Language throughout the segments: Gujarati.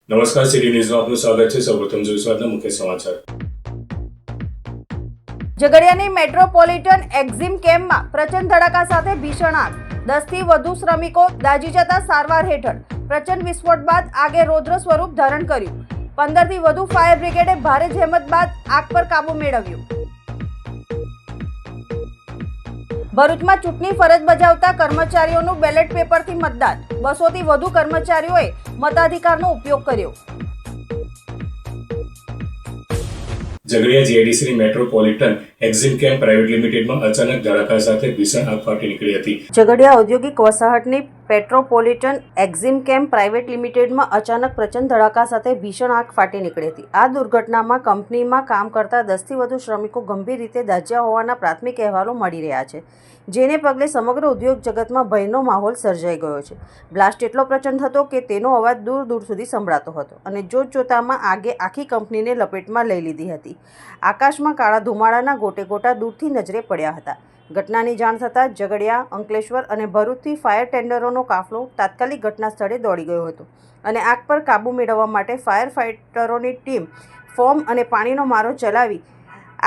નમસ્કાર, સિટી ન્યૂઝમાં આપનું સ્વાગત છે। સૌપ્રથમ જોઈએ આજના મુખ્ય સમાચાર। ઝઘડિયાની મેટ્રોપોલિટન એક્ઝિમ કેમ્પમાં પ્રચંડ ધડાકા સાથે ભીષણ આગ, 10થી વધુ શ્રમિકો દાઝી જતા સારવાર હેઠળ। પ્રચંડ વિસ્ફોટ બાદ આગે રૌદ્ર સ્વરૂપ ધારણ કર્યું। 15થી વધુ ફાયર બ્રિગેડે ભારે જહેમત બાદ આગ પર કાબુ મેળવ્યો। ભરૂચમાં ચૂંટણી ફરજ બજાવતા કર્મચારીઓનું બેલેટ પેપરથી મતદાન, 200થી વધુ કર્મચારીઓએ મતાધિકારનો ઉપયોગ કર્યો। ઝઘડિયા જીઆઈડીસીની મેટ્રોપોલિટન એક્ઝિમ કેમ્પ પ્રાઇવેટ લિમિટેડમાં અચાનક ધડાકા સાથે ભીષણ આગ ફાટી નીકળી હતી। ઝઘડિયા ઔદ્યોગિક વસાહતની મેટ્રોપોલિટન એક્ઝિમ કેમ્પ પ્રાઇવેટ લિમિટેડમાં અચાનક પ્રચંડ ધડાકા સાથે ભીષણ આગ ફાટી નીકળી હતી। આ દુર્ઘટનામાં કંપનીમાં કામ કરતા 10થી વધુ શ્રમિકો ગંભીર રીતે દાઝ્યા હોવાના પ્રાથમિક અહેવાલો મળી રહ્યા છે, જેને પગલે સમગ્ર ઉદ્યોગ જગતમાં ભયનો માહોલ સર્જાઈ ગયો છે। બ્લાસ્ટ એટલો પ્રચંડ હતો કે તેનો અવાજ દૂર દૂર સુધી સંભળાતો હતો અને જોતજોતામાં આગે આખી કંપનીને લપેટમાં લઈ લીધી હતી। આકાશમાં કાળા ધુમાડાના ગોટે ગોટા દૂરથી નજરે પડ્યા હતા। ઘટનાની જાણ થતાં ઝઘડિયા, અંકલેશ્વર અને ભરૂચથી ફાયર ટેન્ડરોનો કાફલો તાત્કાલિક ઘટના સ્થળે દોડી ગયો હતો અને આગ પર કાબૂ મેળવવા માટે ફાયર ફાઇટરોની ટીમ ફોમ અને પાણીનો મારો ચલાવી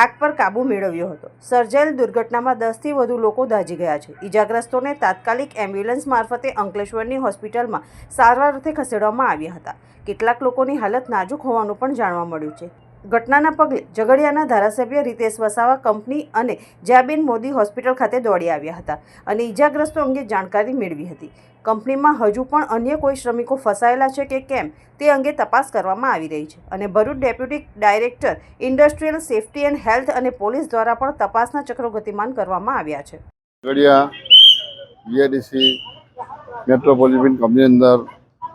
આગ પર કાબૂ મેળવ્યો હતો। સર્જાયેલ દુર્ઘટનામાં 10થી વધુ લોકો દાઝી ગયા છે। ઇજાગ્રસ્તોને તાત્કાલિક એમ્બ્યુલન્સ મારફતે અંકલેશ્વરની હોસ્પિટલમાં સારવાર અર્થે ખસેડવામાં આવ્યા હતા। કેટલાક લોકોની હાલત નાજુક હોવાનું પણ જાણવા મળ્યું છે। ઘટનાના પગલે ઝઘડિયાના ધારાસભ્ય રીતેશ વસાવા કંપની અને જ્યાબેન મોદી હોસ્પિટલ ખાતે દોડી આવ્યા હતા અને ઇજાગ્રસ્તો અંગે જાણકારી મેળવી હતી। કંપનીમાં હજુ પણ અન્ય કોઈ શ્રમિકો ફસાયેલા છે કે કેમ તે અંગે તપાસ કરવામાં આવી રહી છે અને Bharuch deputy director industrial safety and health અને પોલીસ દ્વારા પણ તપાસના ચક્રો ગતિમાન કરવામાં આવ્યા છે। ઝઘડિયા જીઆઈડીસી મેટ્રોપોલિટન કંપની અંદર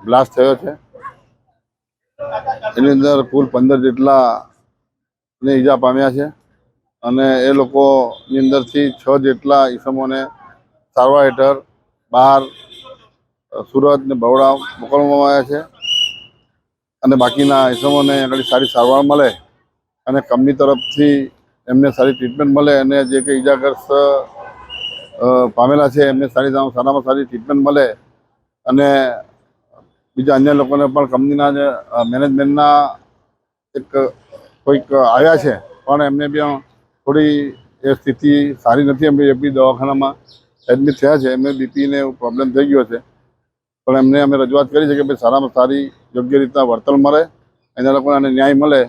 બ્લાસ્ટ થયો છે। એની અંદર કુલ 15 જેટલા ને ઈજા પામ્યા છે અને એ લોકોની અંદરથી 6 જેટલા ઈસમોને સારવાર હેઠળ બહાર સુરત ને બરોડા મોકલવામાં આવ્યા છે અને બાકીના ઈસમોને આગળ સારી સારવાર મળે અને કંપની તરફથી એમને સારી ટ્રીટમેન્ટ મળે અને જે કંઈ ઈજાગ્રસ્ત પામેલા છે એમને સારામાં સારી ટ્રીટમેન્ટ મળે અને બીજા અન્ય લોકોને પણ કંપનીના જે મેનેજમેન્ટના એક કોઈક આવ્યા છે પણ એમને બી થોડી એ સ્થિતિ સારી નથી। એમને એપી દવાખાનામાં એડમિટ થયા છે। એમને બીપીને એવું પ્રોબ્લેમ થઈ ગયો છે પણ એમને અમે રજૂઆત કરી છે કે ભાઈ સારામાં સારી યોગ્ય રીતના વર્તન મળે, એના લોકોને ન્યાય મળે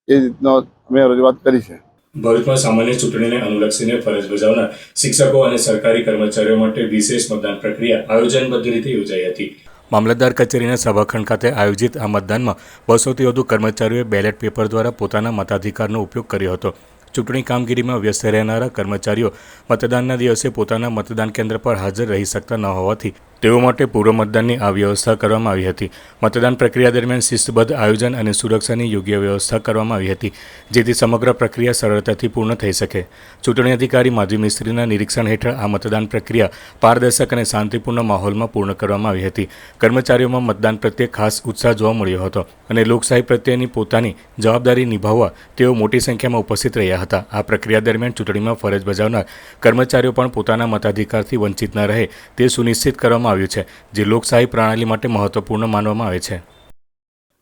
એ રીતનો અમે રજૂઆત કરી છે। ભરૂચમાં સામાન્ય ચૂંટણીને અનુલક્ષીને ફરજ બજાવનાર શિક્ષકો અને સરકારી કર્મચારીઓ માટે વિશેષ મતદાન પ્રક્રિયા આયોજનબદ્ધ રીતે યોજાઈ હતી। મામલતદાર કચેરીના સભાખંડ ખાતે આયોજિત આ મતદાનમાં 200થી વધુ કર્મચારીઓએ બેલેટ પેપર દ્વારા પોતાના મતાધિકારનો ઉપયોગ કર્યો હતો। ચૂંટણી કામગીરીમાં વ્યસ્ત રહેનારા કર્મચારીઓ મતદાનના દિવસે પોતાના મતદાન કેન્દ્ર પર હાજર રહી શકતા ન હોવાથી તેઓ માટે પૂર્વ મતદાનની આ વ્યવસ્થા કરવામાં આવી હતી। મતદાન પ્રક્રિયા દરમિયાન શિસ્તબદ્ધ આયોજન અને સુરક્ષાની યોગ્ય વ્યવસ્થા કરવામાં આવી હતી, જેથી સમગ્ર પ્રક્રિયા સરળતાથી પૂર્ણ થઈ શકે। ચૂંટણી અધિકારી માધવી મિસ્ત્રીના નિરીક્ષણ હેઠળ આ મતદાન પ્રક્રિયા પારદર્શક અને શાંતિપૂર્ણ માહોલમાં પૂર્ણ કરવામાં આવી હતી। કર્મચારીઓમાં મતદાન પ્રત્યે ખાસ ઉત્સાહ જોવા મળ્યો હતો અને લોકશાહી પ્રત્યેની પોતાની જવાબદારી નિભાવવા તેઓ મોટી સંખ્યામાં ઉપસ્થિત રહ્યા હતા। આ પ્રક્રિયા દરમિયાન ચૂંટણીમાં ફરજ બજાવનાર કર્મચારીઓ પણ પોતાના મતાધિકારથી વંચિત ન રહે તે સુનિશ્ચિત કરવામાં આવ્યું છે, જે લોકશાહી પ્રણાલી માટે મહત્વપૂર્ણ માનવામાં આવે છે।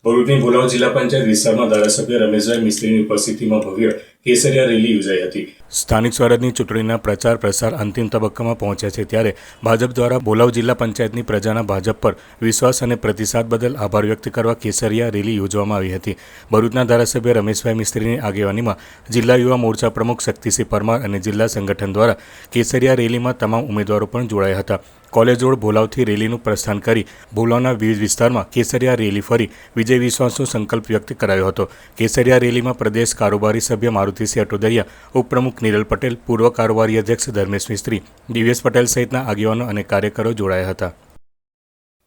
ભરૂચની ભોલાવ જિલ્લા પંચાયત વિસ્તારમાં ધારાસભ્ય રમેશભાઈ મિસ્ત્રીની ઉપસ્થિતિમાં ભવ્ય કેસરિયા રેલી યોજાઈ હતી। સ્થાનિક સ્વરાજની ચૂંટણીના પ્રચાર પ્રસાર અંતિમ તબક્કામાં પહોંચ્યા છે, ત્યારે ભાજપ દ્વારા ભોલાવ જિલ્લા પંચાયતની પ્રજાના ભાજપ પર વિશ્વાસ અને પ્રતિસાદ બદલ આભાર વ્યક્ત કરવા કેસરિયા રેલી યોજવામાં આવી હતી। ભરૂચના ધારાસભ્ય રમેશભાઈ મિસ્ત્રીની આગેવાનીમાં જિલ્લા યુવા મોરચા પ્રમુખ શક્તિસિંહ પરમાર અને જિલ્લા સંગઠન દ્વારા કેસરિયા રેલીમાં તમામ ઉમેદવારો પણ જોડાયા હતા। કોલેજ રોડ ભોલાવથી રેલીનું પ્રસ્થાન કરી ભોલાવના વિવિધ વિસ્તારમાં કેસરિયા રેલી ફરી વિજય વિશ્વાસનો સંકલ્પ વ્યક્ત કરાયો હતો। કેસરિયા રેલીમાં પ્રદેશ કારોબારી સભ્ય મારુતિસિંહ અટોદરિયા, ઉપપ્રમુખ નિરલ પટેલ, પૂર્વ કારોબારી અધ્યક્ષ ધર્મેશ મિસ્ત્રી, દિવ્યેશ પટેલ સહિતના આગેવાનો અને કાર્યકરો જોડાયા હતા।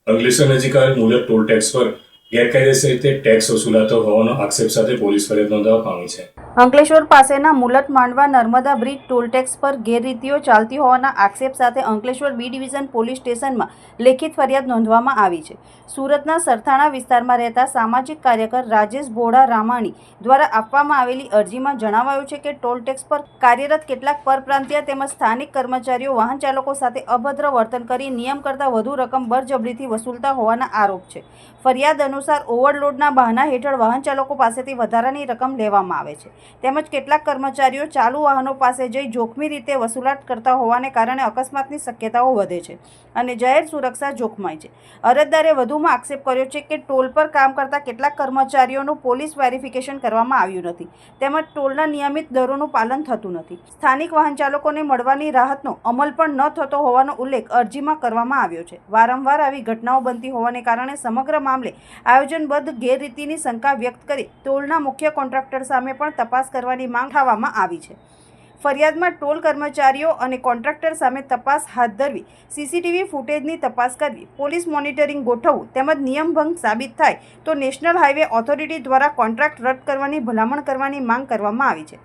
અંકલેશ્વર નજીક આવેલ મુલક ટોલ ટેક્સ પર ગેરકાયદેસર રીતે ટેક્સ વસૂલાતો હોવાનો આક્ષેપ સાથે પોલીસ ફરિયાદ નોંધવા પામી છે। અંકલેશ્વર પાસેના મુલટ માંડવા નર્મદા બ્રિજ ટોલટેક્સ પર ગેરરીતિઓ ચાલતી હોવાના આક્ષેપ સાથે અંકલેશ્વર બી ડિવિઝન પોલીસ સ્ટેશનમાં લેખિત ફરિયાદ નોંધવામાં આવી છે. સુરતના સરથાણા વિસ્તારમાં રહેતા સામાજિક કાર્યકર રાજેશ ભોળા રામાણી દ્વારા આપવામાં આવેલી અરજીમાં જણાવાયું છે કે ટોલટેક્સ પર કાર્યરત કેટલાક પરપ્રાંતીય તેમજ સ્થાનિક કર્મચારીઓ વાહન ચાલકો સાથે અભદ્ર વર્તન કરી નિયમ કરતાં વધુ રકમ બળજબરીથી વસૂલતા હોવાના આરોપ છે. ફરિયાદ અનુસાર ઓવરલોડના બહાના હેઠળ વાહન ચાલકો પાસેથી વધારાની રકમ લેવામાં આવે છે તેમજ કેટલાક કર્મચારીઓ ચાલુ વાહનો પાસે જઈ જોખમી રીતે વસૂલાત કરતા હોવાને કારણે અકસ્માતની શક્યતાઓ વધે છે અને જાહેર સુરક્ષા જોખમાય છે. અરજદારે વધુમાં આક્ષેપ કર્યો છે કે ટોલ પર કામ કરતા કેટલાક કર્મચારીઓનું પોલીસ વેરિફિકેશન કરવામાં આવ્યું નથી તેમજ ટોલના નિયમિત દરોનું પાલન થતું નથી. સ્થાનિક વાહન ચાલકોને મળવાની રાહતનો અમલ પણ ન થતો હોવાનો ઉલ્લેખ અરજીમાં કરવામાં આવ્યો છે. વારંવાર આવી ઘટનાઓ બનતી હોવાને કારણે સમગ્ર મામલે આયોજનબદ્ધ ગેરરીતિની શંકા વ્યક્ત કરી ટોલના મુખ્ય કોન્ટ્રાક્ટર સામે પણ તપાસ કરવાની માંગ થવામાં આવી છે. ફરિયાદમાં ટોલ કર્મચારીઓ અને કોન્ટ્રાક્ટર સામે તપાસ હાથ ધરવી, સીસીટીવી ફૂટેજની તપાસ કરવી, પોલીસ મોનિટરિંગ ગોઠવવું તેમજ નિયમભંગ સાબિત થાય તો નેશનલ હાઈવે ઓથોરિટી દ્વારા કોન્ટ્રાક્ટ રદ કરવાની ભલામણ કરવાની માંગ કરવામાં આવી છે.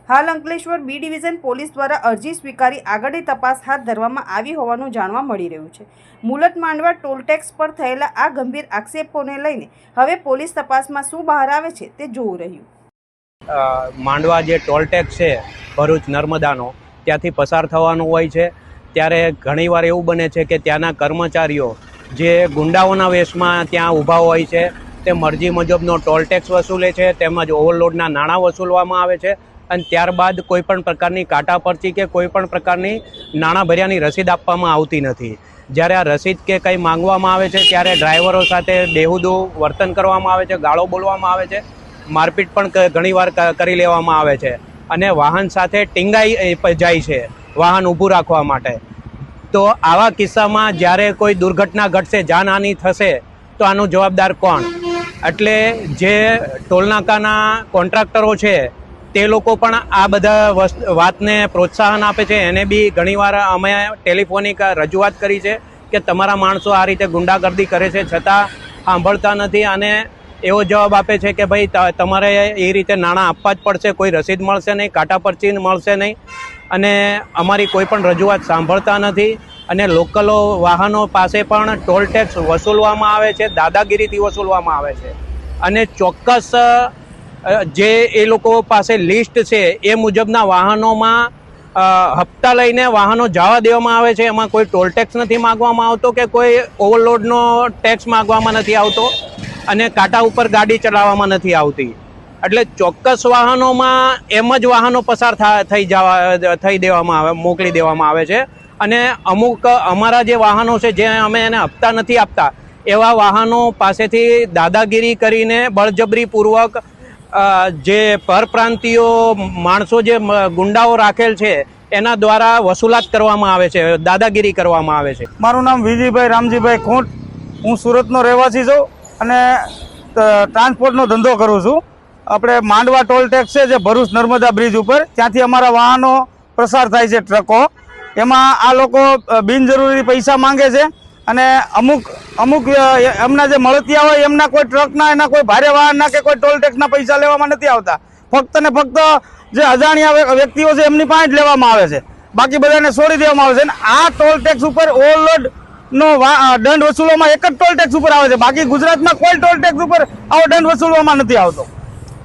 હાલ અંકલેશ્વર બી ડિવિઝન પોલીસ દ્વારા અરજી સ્વીકારી આગળની તપાસ હાથ ધરવામાં આવી હોવાનું જાણવા મળી રહ્યું છે. મુલટ માંડવા ટોલટેક્સ પર થયેલા આ ગંભીર આક્ષેપોને લઈને હવે પોલીસ તપાસમાં શું બહાર આવે છે તે જોવું રહ્યું. માંડવા જે ટોલટેક્સ છે ભરૂચ નર્મદાનો, ત્યાંથી પસાર થવાનું હોય છે ત્યારે ઘણીવાર એવું બને છે કે ત્યાંના કર્મચારીઓ જે ગુંડાઓના વેશમાં ત્યાં ઊભા હોય છે તે મરજી મુજબનો ટોલટેક્સ વસૂલે છે તેમજ ઓવરલોડના નાણાં વસૂલવામાં આવે છે અને ત્યારબાદ કોઈપણ પ્રકારની કાટા પરચી કે કોઈપણ પ્રકારની નાણાં ભર્યાની રસીદ આપવામાં આવતી નથી. જ્યારે આ રસીદ કે કંઈ માંગવામાં આવે છે ત્યારે ડ્રાઈવરો સાથે બેહુદું વર્તન કરવામાં આવે છે, ગાળો બોલવામાં આવે છે, મારપીટ પણ ઘણીવાર કરી લેવામાં આવે છે અને વાહન સાથે ટીંગાઈ જાય છે વાહન ઊભું રાખવા માટે. તો આવા કિસ્સામાં જ્યારે કોઈ દુર્ઘટના ઘટશે, જાનહાનિ થશે તો આનો જવાબદાર કોણ? એટલે જે ટોલનાકાના કોન્ટ્રાક્ટરો છે તે લોકો પણ આ બધા વાતને પ્રોત્સાહન આપે છે. એને બી ઘણીવાર અમે ટેલિફોનિક રજૂઆત કરી છે કે તમારા માણસો આ રીતે ગુંડાગર્દી કરે છે છતાં સાંભળતા નથી અને એવો જવાબ આપે છે કે ભાઈ તમારે એ રીતે નાણાં આપવા જ પડશે, કોઈ રસીદ મળશે નહીં, કાટા પરચી મળશે નહીં અને અમારી કોઈ પણ રજૂઆત સાંભળતા નથી. અને લોકલો વાહનો પાસે પણ ટોલ ટેક્સ વસૂલવામાં આવે છે, દાદાગીરીથી વસૂલવામાં આવે છે અને ચોક્કસ જે એ લોકો પાસે લિસ્ટ છે એ મુજબના વાહનોમાં હપ્તા લઈને વાહનો જવા દેવામાં આવે છે. એમાં કોઈ ટોલ ટેક્સ નથી માગવામાં આવતો કે કોઈ ઓવરલોડનો ટેક્સ માગવામાં નથી આવતો અને કાંટા ઉપર ગાડી ચલાવવામાં નથી આવતી. એટલે ચોક્કસ વાહનોમાં એમ જ વાહનો પસાર થઈ દેવામાં આવે, મોકલી દેવામાં આવે છે અને અમુક અમારા જે વાહનો છે જે અમે એને હપ્તા નથી આપતા એવા વાહનો પાસેથી દાદાગીરી કરીને બળજબરીપૂર્વક જે પરપ્રાંતિયો માણસો જે ગુંડાઓ રાખેલ છે એના દ્વારા વસૂલાત કરવામાં આવે છે, દાદાગીરી કરવામાં આવે છે. મારું નામ વિજયભાઈ રામજીભાઈ ખોટ, હું સુરતનો રહેવાસી છું અને ટ્રાન્સપોર્ટનો ધંધો કરું છું. આપણે માંડવા ટોલ ટેક્સ છે જે ભરૂચ નર્મદા બ્રિજ ઉપર, ત્યાંથી અમારા વાહનો પ્રસાર થાય છે, ટ્રકો. એમાં આ લોકો બિનજરૂરી પૈસા માંગે છે અને અમુક એમના જે મળતિયા હોય એમના કોઈ ટ્રકના, એના કોઈ ભારે વાહનના કે કોઈ ટોલ ટેક્સના પૈસા લેવામાં નથી આવતા. ફક્ત ને ફક્ત જે અજાણ્યા વ્યક્તિઓ છે એમની પાસે જ લેવામાં આવે છે, બાકી બધાને છોડી દેવામાં આવે છે. અને આ ટોલ ટેક્સ ઉપર ઓવરલોડ નો દંડ વસૂલવામાં એક જ ટોલ ટેક્સ ઉપર આવે છે, બાકી ગુજરાતમાં કોઈ ટોલ ટેક્સ ઉપર આવો દંડ વસૂલવામાં નથી આવતો.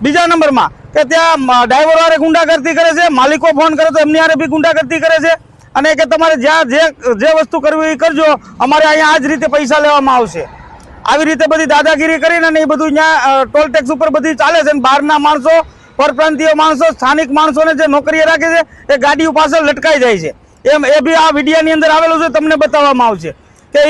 બીજા નંબરમાં કે ત્યાં ડ્રાઈવરો હારે ગુંડાગર્દી કરે છે, માલિકો ફોન કરે તો એમની હારે બી ગુંડાગર્દી કરે છે અને કે તમારે જ્યાં જે વસ્તુ કરવી એ કરજો, અમારે અહીંયા આ જ રીતે પૈસા લેવામાં આવશે. આવી રીતે બધી દાદાગીરી કરીને એ બધું ત્યાં ટોલ ટેક્સ ઉપર બધી ચાલે છે. અને બહારના માણસો, પરપ્રાંતીય માણસો, સ્થાનિક માણસોને જે નોકરીએ રાખે છે એ ગાડીઓ પાછળ લટકાઈ જાય છે. એ બી આ વિડીયાની અંદર આવેલું છે, તમને બતાવવામાં આવશે કે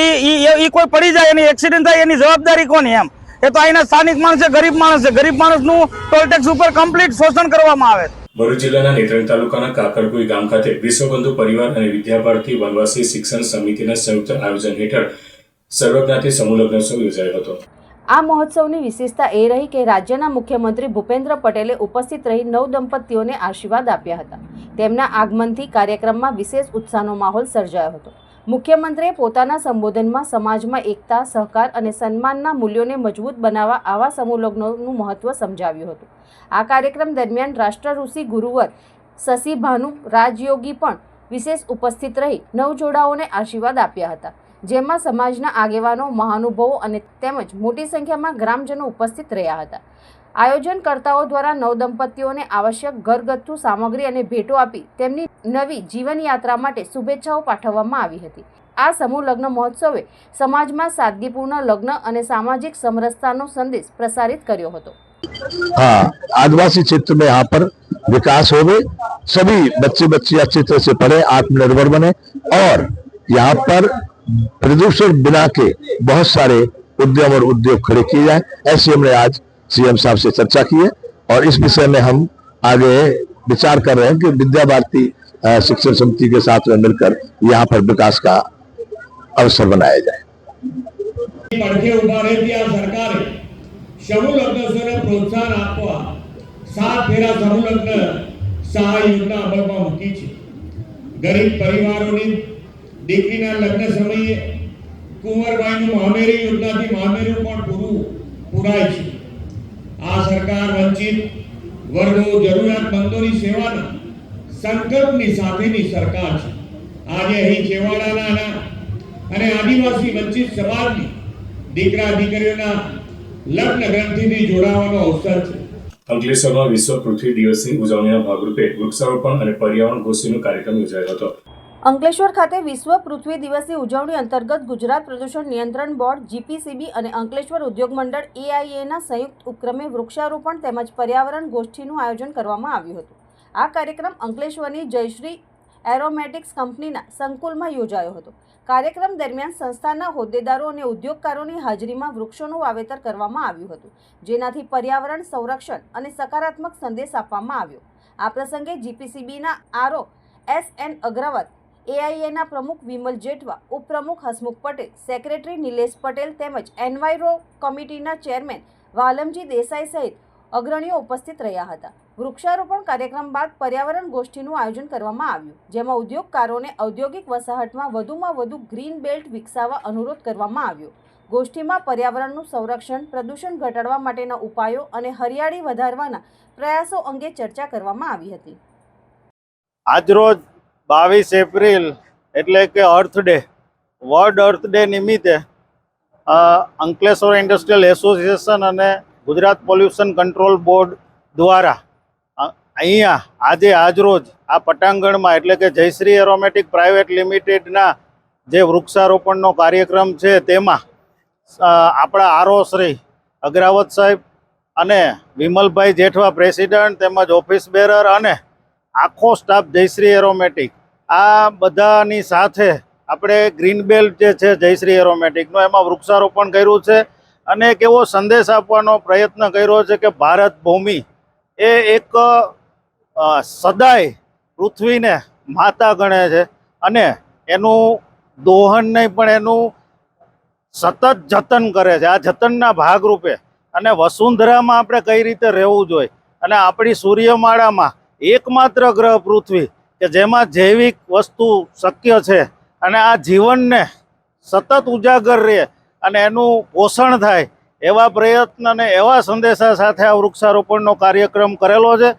એ કોઈ પડી જાય, એની એક્સિડન્ટ થાય, એની જવાબદારી કોની? એમ એ તો અહીંના સ્થાનિક માણસ છે, ગરીબ માણસ છે. ગરીબ માણસનું ટોલ ટેક્સ ઉપર કમ્પ્લીટ શોષણ કરવામાં આવે છે. ભરૂચ જિલ્લાના નેત્રંગ તાલુકાના કાકરકુઈ ગામ ખાતે વિશ્વબંધુ પરિવાર અને વિદ્યાભારતી વનવાસી શિક્ષણ સમિતિના સંયુક્ત આયોજન હેઠળ સર્વજ્ઞાતિ સમૂહ લગ્નોત્સવ યોજાયો હતો. આ મહોત્સવની વિશેષતા એ રહી કે રાજ્યના મુખ્યમંત્રી ભૂપેન્દ્ર પટેલે ઉપસ્થિત રહી નવ દંપતીઓને આશીર્વાદ આપ્યા હતા. તેમના આગમનથી કાર્યક્રમમાં વિશેષ ઉત્સાહનો માહોલ સર્જાયો હતો. મુખ્યમંત્રીએ પોતાના સંબોધનમાં સમાજમાં એકતા, સહકાર અને સન્માનના મૂલ્યોને મજબૂત બનાવવા આવા સમૂહ લગ્નોનું મહત્વ સમજાવ્યું હતું. આ કાર્યક્રમ દરમિયાન રાષ્ટ્રઋષિ ગુરુવર શશી ભાનુ રાજયોગી પણ વિશેષ ઉપસ્થિત રહી નવજોડાઓને આશીર્વાદ આપ્યા હતા, જેમાં સમાજના આગેવાનો, મહાનુભાવો અને તેમજ મોટી સંખ્યામાં ગ્રામજનો ઉપસ્થિત રહ્યા હતા. આયોજનકર્તાઓ દ્વારા નવદંપતીઓને આવશ્યક ઘરગથ્થુ સામગ્રી અને ભેટો આપી તેમની નવી જીવનયાત્રા માટે શુભેચ્છાઓ પાઠવવામાં આવી હતી. આ સમૂહ લગ્ન મહોત્સવે સમાજમાં સાદગીપૂર્ણ લગ્ન અને સામાજિક સમરસતાનો સંદેશ પ્રસારિત કર્યો હતો. हाँ, आदिवासी क्षेत्र में यहाँ पर विकास होवे, सभी बच्चे बच्ची अच्छी तरह से पढ़े, आत्मनिर्भर बने और यहाँ पर प्रदूषण बिना के बहुत सारे उद्यम और उद्योग खड़े किए जाए, ऐसे हमने आज सीएम साहब से चर्चा की है और इस विषय में हम आगे विचार कर रहे हैं कि विद्या भारती शिक्षण समिति के साथ में मिलकर यहाँ पर विकास का अवसर बनाया जाए. પડખે ઉભા રહેતી આ સરકારે સમૂહ લગ્નોને પ્રોત્સાહન આપવા 7 ફેરા સમૂહ લગ્ન સહાય યોજના અમલમાં મૂકી છે. ગરીબ પરિવારોની દીકરીના લગ્ન સમયે કુંવરબાઈનું મામેરી યોજનાથી મામેરું પણ પૂરાય છે. આ સરકાર વંચિત વર્ગો, જરૂરિયાતમંદોની સેવાના સંકલ્પની સાથેની સરકાર છે. આજે અહીં છેવાડાના અને આદિવાસી વંચિત સમાજની દીકરા દીકરીઓના લગ્ન ગ્રંથિથી જોડાવાનો અવસર છે. અંકલેશ્વરમાં વિશ્વ પૃથ્વી દિવસની ઉજવણીના ભાગરૂપે વૃક્ષારોપણ અને પર્યાવરણ ગોષ્ઠીનો કાર્યક્રમ યોજાયો હતો. અંકલેશ્વર ખાતે વિશ્વ પૃથ્વી દિવસની ઉજવણી અંતર્ગત ગુજરાત પ્રદૂષણ નિયંત્રણ બોર્ડ, જીપીસીબી અને અંકલેશ્વર ઉદ્યોગ મંડળ AIAના સંયુક્ત ઉપક્રમે વૃક્ષારોપણ તેમજ પર્યાવરણ ગોષ્ઠીનું આયોજન કરવામાં આવ્યું હતું. આ કાર્યક્રમ અંકલેશ્વરની જયશ્રી એરોમેટિક્સ કંપનીના સંકુલમાં યોજાયો હતો. કાર્યક્રમ દરમિયાન સંસ્થાના હોદ્દેદારો અને ઉદ્યોગકારોની હાજરીમાં વૃક્ષોનું વાવેતર કરવામાં આવ્યું હતું, જેનાથી પર્યાવરણ સંરક્ષણ અને સકારાત્મક સંદેશ આપવામાં આવ્યો. આ પ્રસંગે જીપીસીબીના RO SN અગ્રવાલ, AIAના પ્રમુખ વિમલ જેઠવા, ઉપપ્રમુખ હસમુખ પટેલ, સેક્રેટરી નિલેશ પટેલ તેમજ એન્વાયરો કમિટીના ચેરમેન વાલમજી દેસાઈ સહિત અગ્રણીઓ ઉપસ્થિત રહ્યા હતા. વૃક્ષારોપણ કાર્યક્રમ બાદ પર્યાવરણ ગોષ્ઠીનું આયોજન કરવામાં આવ્યું, જેમાં ઉદ્યોગકારોને ઔદ્યોગિક વસાહતમાં વધુમાં વધુ ગ્રીન બેલ્ટ વિકસાવવા અનુરોધ કરવામાં આવ્યો. ગોષ્ઠીમાં પર્યાવરણનું સંરક્ષણ, પ્રદૂષણ ઘટાડવા માટેના ઉપાયો અને હરિયાળી વધારવાના પ્રયાસો અંગે ચર્ચા કરવામાં આવી હતી. આજરોજ 22 એપ્રિલ એટલે કે અર્થ ડે, વર્લ્ડ અર્થ ડે નિમિત્તે અંકલેશ્વર ઇન્ડસ્ટ્રીયલ એસોસિએશન અને ગુજરાત પોલ્યુશન કંટ્રોલ બોર્ડ દ્વારા અહીંયા આજે આજરોજ આ પટાંગણમાં એટલે કે જયશ્રી એરોમેટિક પ્રાઇવેટ લિમિટેડના જે વૃક્ષારોપણનો કાર્યક્રમ છે તેમાં આપણા RO શ્રી અગ્રાવત સાહેબ અને વિમલભાઈ જેઠવા પ્રેસિડન્ટ તેમજ ઓફિસ બેરર અને આખો સ્ટાફ જયશ્રી એરોમેટિક આ બધાની સાથે આપણે ગ્રીન બેલ્ટ જે છે જયશ્રી એરોમેટિકનો એમાં વૃક્ષારોપણ કર્યું છે અને એક એવો સંદેશ આપવાનો પ્રયત્ન કર્યો છે કે ભારત ભૂમિ એ એક સદાય પૃથ્વીને માતા ગણે છે અને એનું દોહન નહીં પણ એનું સતત જતન કરે છે. આ જતનના ભાગરૂપે અને વસુંધરામાં આપણે કઈ રીતે રહેવું જોઈએ અને આપણી સૂર્યમાળામાં એકમાત્ર ગ્રહ પૃથ્વી કે જેમાં જૈવિક વસ્તુ શક્ય છે અને આ જીવનને સતત ઉજાગર રહે અને એનું પોષણ થાય એવા પ્રયત્ન અને એવા સંદેશા સાથે આ વૃક્ષારોપણનો કાર્યક્રમ કરેલો છે.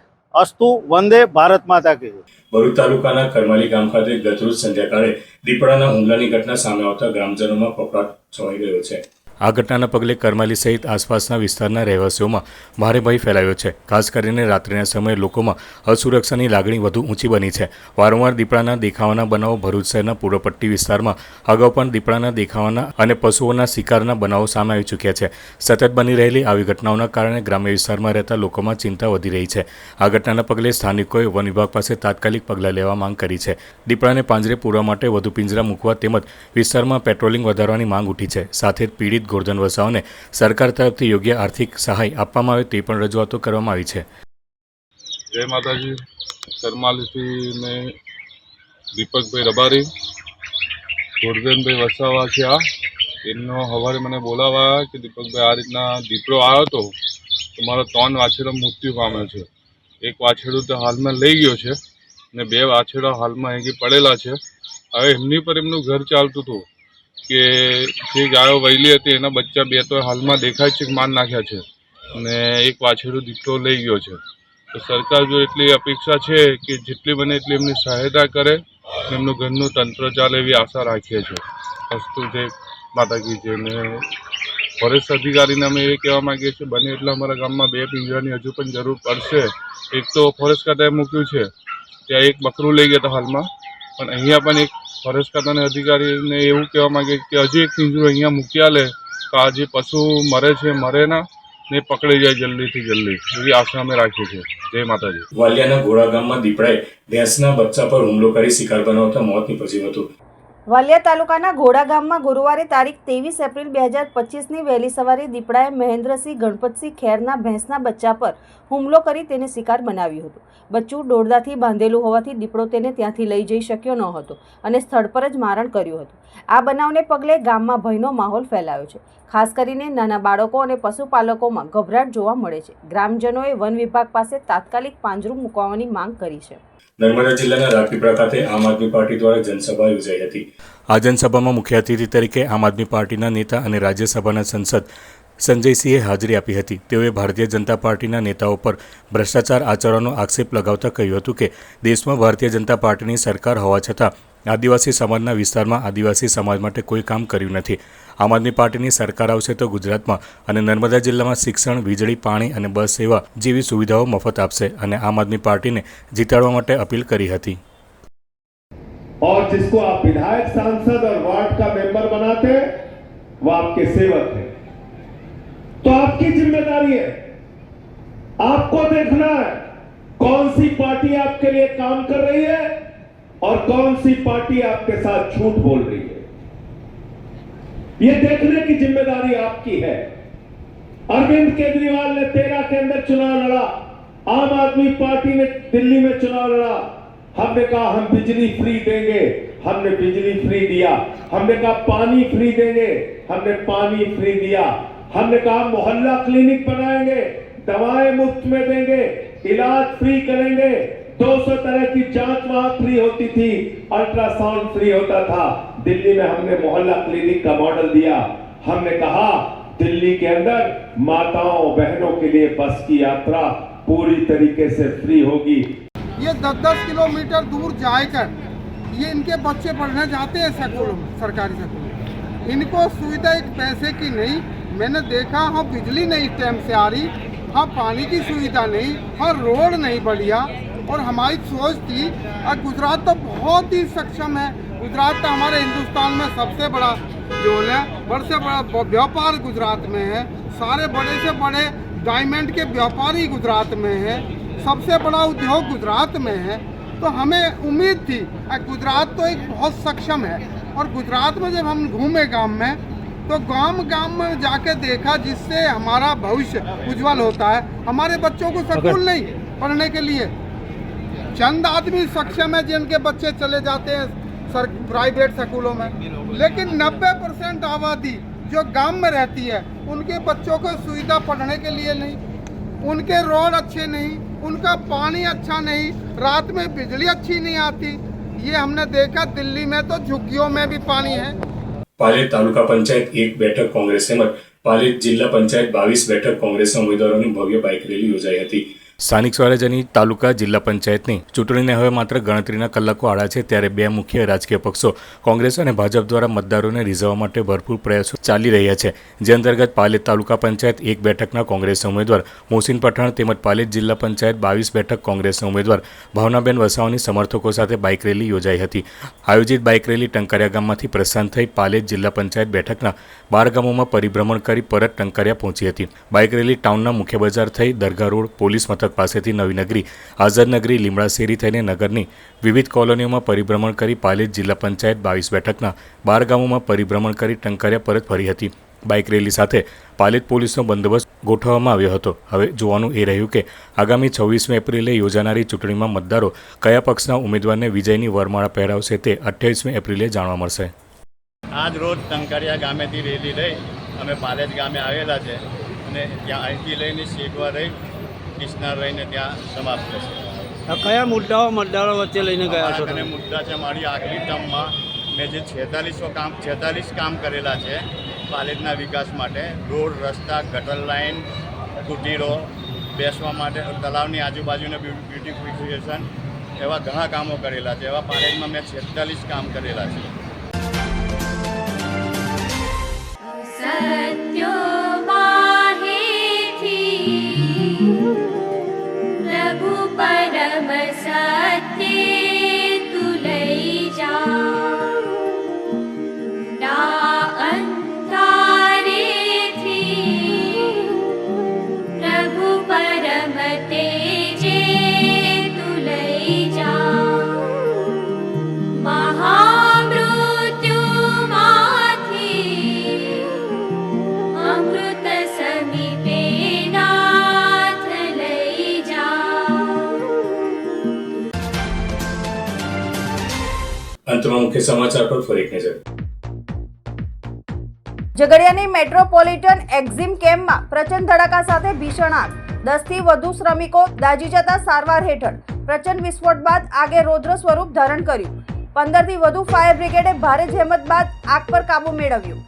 અસ્તુ વંદે ભારત માતા કી જય. ભરૂચ તાલુકાના કરમાલી ગામ ખાતે ગતરોજ સંધ્યાકાળે દીપડાના હુમલાની ઘટના સામે આવતા ગ્રામજનોમાં ફફડાટ છવાઈ ગયો છે. આ ઘટનાના પગલે કરમાલી સહિત આસપાસના વિસ્તારના રહેવાસીઓમાં ભારે ભય ફેલાયો છે. ખાસ કરીને રાત્રિના સમયે લોકોમાં અસુરક્ષાની લાગણી વધુ ઊંચી બની છે. વારંવાર દીપડાના દેખાવાના બનાવો ભરૂચ શહેરના પૂર્વપટ્ટી વિસ્તારમાં અગાઉ પણ દીપડાના દેખાવાના અને પશુઓના શિકારના બનાવો સામે આવી ચૂક્યા છે. સતત બની રહેલી આવી ઘટનાઓના કારણે ગ્રામ્ય વિસ્તારમાં રહેતા લોકોમાં ચિંતા વધી રહી છે. આ ઘટનાના પગલે સ્થાનિકોએ વન વિભાગ પાસે તાત્કાલિક પગલાં લેવા માંગ કરી છે. દીપડાને પાંજરે પૂરવા માટે વધુ પિંજરા મૂકવા તેમજ વિસ્તારમાં પેટ્રોલિંગ વધારવાની માંગ ઉઠી છે. સાથે જ પીડિત ગોરધન વસાઓને સરકાર તરફથી યોગ્ય આર્થિક સહાય આપવામાં આવે તે પણ રજૂઆતો કરવામાં આવી છે. જય માતાજી. કરમાલીથી મેં દીપકભાઈ રબારી, ગોરધનભાઈ વસાવા છે. એમનો સવારે મને બોલાવા કે દીપકભાઈ આ રીતના દીપડો આવ્યો હતો તો મારા 3 વાછરડા મૃત્યુ પામ્યો છે. એક વાછરડું તો હાલમાં લઈ ગયો છે ને 2 વાછરડા હાલમાં અહીં પડેલા છે. હવે એમની પર એમનું ઘર ચાલતું હતું કે જે ગાયો વહેલી હતી એના બચ્ચા 2 તો હાલમાં દેખાય છે કે માર નાખ્યા છે અને એક વાછરડું દીકરો લઈ ગયો છે. તો સરકાર જો એટલી અપેક્ષા છે કે જેટલી બને એટલી એમની સહાયતા કરે, એમનું ઘરનું તંત્ર ચાલે એવી આશા રાખીએ છીએ. અસ્તુ જય માતા કી જય. ને ફોરેસ્ટ અધિકારીને અમે એ કહેવા માગીએ છીએ બને એટલે અમારા ગામમાં 2 પિંજરાની હજુ પણ જરૂર પડશે. એક તો ફોરેસ્ટ ખાતાએ મૂક્યું છે, ત્યાં એક બકરું લઈ ગયા હતા હાલમાં, પણ અહીંયા પણ એક ફોરેસ્ટ ખાતાના અધિકારીને એવું કહેવા માગીએ કે હજુ એક પિંજરું અહીંયા મૂકી આલે તો આ જે પશુ મરે છે મરે ના ને પકડી જાય જલ્દીથી જલ્દી એવી આશા અમે રાખીએ છીએ. જય માતાજી. વાલિયાના ઘોડા ગામમાં દીપડાએ ભેંસના બચ્ચા પર હુમલો કરી શિકાર બનાવતા મોત નીપજ્યું હતું. વાલિયા તાલુકાના ઘોડા ગામમાં ગુરુવારે તારીખ 23 એપ્રિલ 2025ની વહેલી સવારે દીપડાએ મહેન્દ્રસિંહ ગણપતસિંહ ખેરના ભેંસના બચ્ચા પર હુમલો કરી તેને શિકાર બનાવ્યું હતું. બચ્ચું દોરડાથી બાંધેલું હોવાથી દીપડો તેને ત્યાંથી લઈ જઈ શક્યો ન હતો અને સ્થળ પર જ મારણ કર્યું હતું. આ બનાવને પગલે ગામમાં ભયનો માહોલ ફેલાયો છે. ખાસ કરીને નાના બાળકો અને પશુપાલકોમાં ગભરાટ જોવા મળે છે. ગ્રામજનોએ વન વિભાગ પાસે તાત્કાલિક પાંજરું મૂકવાની માંગ કરી છે. નર્મદા જિલ્લાના રાજપીપળા ખાતે આમ આદમી પાર્ટી દ્વારા જનસભા યોજાઈ હતી. આ જનસભામાં મુખ્ય અતિથિ તરીકે આમ આદમી પાર્ટીના નેતા અને રાજ્યસભાના સંસદ સંજયસિંહે હાજરી આપી હતી. તેઓએ ભારતીય જનતા પાર્ટીના નેતાઓ પર ભ્રષ્ટાચાર આચરવાનો આક્ષેપ લગાવતા કહ્યું હતું કે દેશમાં ભારતીય જનતા પાર્ટીની સરકાર હોવા છતાં આદિવાસી સમાજના વિસ્તારમાં આદિવાસી સમાજ માટે કોઈ કામ કર્યું નથી. આમ આદમી પાર્ટીની સરકાર આવશે તો ગુજરાતમાં અને નર્મદા જિલ્લામાં શિક્ષણ, વીજળી, પાણી અને બસ સેવા જેવી સુવિધાઓ મફત આપશે અને આમ આદમી પાર્ટીને જીતાડવા માટે અપીલ કરી હતી. और जिसको आप विधायक, सांसद और वार्ड का मेंबर बनाते हैं वो आपके सेवक हैं. तो आपकी जिम्मेदारी है, आपको देखना है कौन सी पार्टी आपके लिए काम कर रही है और कौन सी पार्टी आपके साथ झूठ बोल रही है. ये देखने की जिम्मेदारी आपकी है. अरविंद केजरीवाल ने 13 के अंदर चुनाव लड़ा, आम आदमी पार्टी ने दिल्ली में चुनाव लड़ा. हमने कहा हम बिजली फ्री देंगे, हमने बिजली फ्री दिया. हमने कहा पानी फ्री देंगे, हमने पानी फ्री दिया. हमने कहा मोहल्ला क्लिनिक बनाएंगे, दवाएं मुफ्त में देंगे, इलाज फ्री करेंगे. 200 तरह की जांच वहां फ्री होती थी, अल्ट्रासाउंड फ्री होता था. दिल्ली में हमने मोहल्ला क्लिनिक का मॉडल दिया. हमने कहा दिल्ली के अंदर माताओं बहनों के लिए बस की यात्रा पूरी तरीके से फ्री होगी. ये 10-10 किलोमीटर दूर जाकर ये इनके बच्चे पढ़ने जाते हैं स्कूलों में, सरकारी स्कूलों में. इनको सुविधा एक पैसे की नहीं. मैंने देखा हाँ बिजली नहीं टाइम से आ रही, हाँ पानी की सुविधा नहीं, हाँ रोड नहीं बढ़िया. और हमारी सोच थी गुजरात तो बहुत ही सक्षम है. गुजरात तो हमारे हिंदुस्तान में सबसे बड़ा जोन है, बड़े से बड़ा व्यापार गुजरात में है. सारे बड़े से बड़े डायमंड के व्यापारी गुजरात में है. सबसे बड़ा उद्योग गुजरात में है. तो हमें उम्मीद थी गुजरात तो एक बहुत सक्षम है. और गुजरात में जब हम घूमे गांव में तो गांव में जाके देखा जिससे हमारा भविष्य उज्जवल होता है. हमारे बच्चों को स्कूल नहीं पढ़ने के लिए, चंद आदमी सक्षम है जिनके बच्चे चले जाते हैं प्राइवेट स्कूलों में. लेकिन 90% आबादी जो गांव में रहती है उनके बच्चों को सुविधा पढ़ने के लिए नहीं, उनके रोड अच्छे नहीं, उनका पानी अच्छा नहीं, रात में बिजली अच्छी नहीं आती. ये हमने देखा दिल्ली में तो झुग्गियों में भी पानी है. પાલેજ તાલુકા પંચાયત 1 બેઠક કોંગ્રેસ તેમજ પાલેજ જિલ્લા પંચાયત 22 બેઠક કોંગ્રેસના ઉમેદવારોની ભવ્ય બાઇક રેલી યોજાઈ હતી. સ્થાનિક સ્વરાજ્યની તાલુકા જિલ્લા પંચાયતની ચૂંટણીને હવે માત્ર ગણતરીના કલાકો આડા છે ત્યારે બે મુખ્ય રાજકીય પક્ષો કોંગ્રેસ અને ભાજપ દ્વારા મતદારોને રીઝવવા માટે ભરપૂર પ્રયાસો ચાલી રહ્યા છે. જે અંતર્ગત પાલેજ તાલુકા પંચાયત 1 બેઠકના કોંગ્રેસના ઉમેદવાર મોહસિન પઠાણ તેમજ પાલેજ જિલ્લા પંચાયત 22 બેઠક કોંગ્રેસના ઉમેદવાર ભાવનાબેન વસાવાની સમર્થકો સાથે બાઇક રેલી યોજાઈ હતી. આયોજિત બાઇક રેલી ટંકારિયા ગામમાંથી પ્રસ્થાન થઈ પાલેજ જિલ્લા પંચાયત બેઠકના 12 ગામોમાં પરિભ્રમણ કરી પરત ટંકારિયા પહોંચી હતી. બાઇક રેલી ટાઉનના મુખ્ય બજાર થઈ દરગાહ રોડ, પોલીસ મથક પાસેથી નવીનગરી, આઝાદનગરી, લીમડા શેરી થઈને નગરની વિવિધ કોલોનીઓમાં પરિભ્રમણ કરી પાલેજ જિલ્લા પંચાયત 22 બેઠકના 12 ગામોમાં પરિભ્રમણ કરી ટંકારિયા પરત ફરી હતી. બાઇક રેલી સાથે પાલેજ પોલીસનો બંદોબસ્ત ગોઠવવામાં આવ્યો હતો. હવે જોવાનું એ રહ્યું કે આગામી 26 એપ્રિલે યોજાનારી ચૂંટણીમાં મતદારો કયા પક્ષના ઉમેદવારને વિજયની વરમાળા પહેરાવશે તે 28 એપ્રિલે જાણવા મળશે. આજ રોજ ટંકારિયા ગામેથી રેલી લઈ અમે પાલેજ ગામે આવેલા છે અને ત્યાં અહીંથી લઈને શેગવા રહી કિશનાર રહીને ત્યાં સમાપ્ત થશે. કયા મુદ્દાઓ મતદારો વચ્ચે લઈને ગયા છો અને મુદ્દા છે મારી આગલી ટર્મમાં મેં જે 46 કામ કરેલા છે પાલેજના વિકાસ માટે, રોડ, રસ્તા, ગટર લાઇન, કુટીરો, બેસવા માટે તળાવની આજુબાજુને બ્યુટિફિકેશન, એવા ઘણા કામો કરેલા છે. એવા પાલેજમાં મેં 46 કામ કરેલા છે. प्रभु परम सत्य तुलई जा अंधारे थी प्रभु परम तेजे तुलई जा महामृत्यु माथी अमृत समीपे नाथ लई जा. અંતમાં મુખ્ય સમાચાર પર ફરી એક નજર. ઝઘડિયાની મેટ્રોપોલિટન એક્ઝિમ કેમ્પમાં પ્રચંડ ધડાકા સાથે ભીષણ આગ. 10 થી વધુ શ્રમિકો દાઝી જતા સારવાર હેઠળ. પ્રચંડ વિસ્ફોટ બાદ આગે રૌદ્ર સ્વરૂપ ધારણ કર્યું. 15 થી વધુ ફાયર બ્રિગેડે ભારે જહેમત બાદ આગ પર કાબુ મેળવ્યો.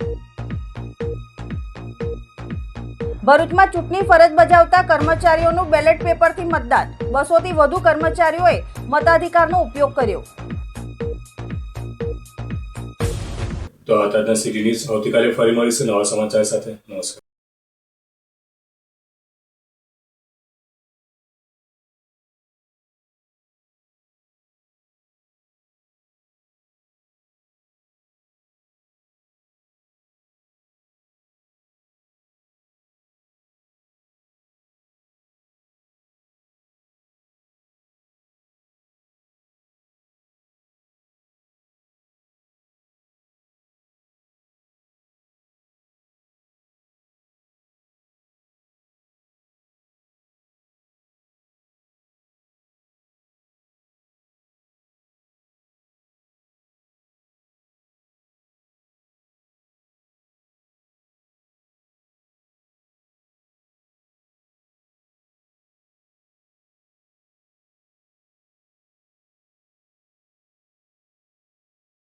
ભરૂચમાં ચૂંટણી ફરજ બજાવતા કર્મચારીઓનું બેલેટ પેપરથી મતદાન. 200 થી વધુ કર્મચારીઓએ મતાધિકારનો ઉપયોગ કર્યો. તો આ હતા સિટી ન્યૂઝ. આવતીકાલે ફરી મળીશું નવા સમાચાર સાથે. નમસ્કાર.